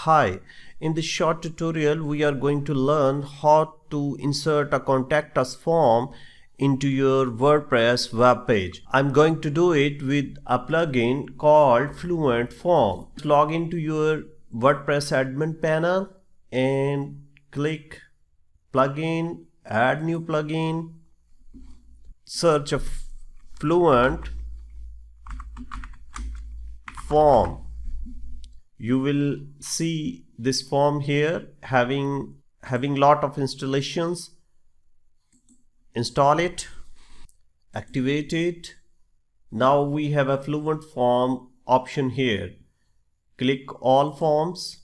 Hi, in this short tutorial we are going to learn how to insert a contact us form into your WordPress web page. I'm going to do it with a plugin called Fluent Form. Log into your WordPress admin panel and click plugin, add new plugin, search a Fluent Form. You will see this form here having lot of installations. Install it, activate it. Now we have a Fluent Form option here. Click all forms.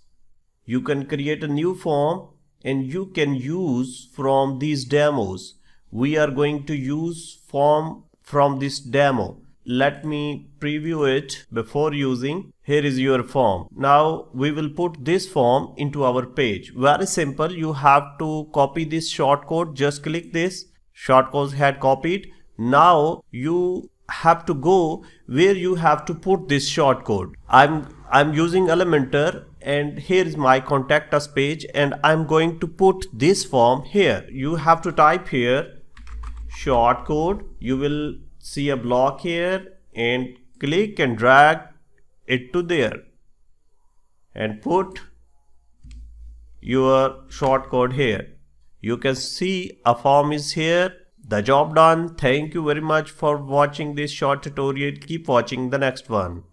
You can create a new form and you can use from these demos. We are going to use form from this demo. Let me preview it before using. Here is your form. Now we will put this form into our page. Very simple. You have to copy this shortcode. Just click this. Shortcode had copied. Now you have to go where you have to put this shortcode. I'm using Elementor and here is my contact us page and I'm going to put this form here. You have to type here shortcode. You will see a block here and click and drag it to there and put your shortcode here. You can see a form is here. The job done. Thank you very much for watching this short tutorial. Keep watching the next one.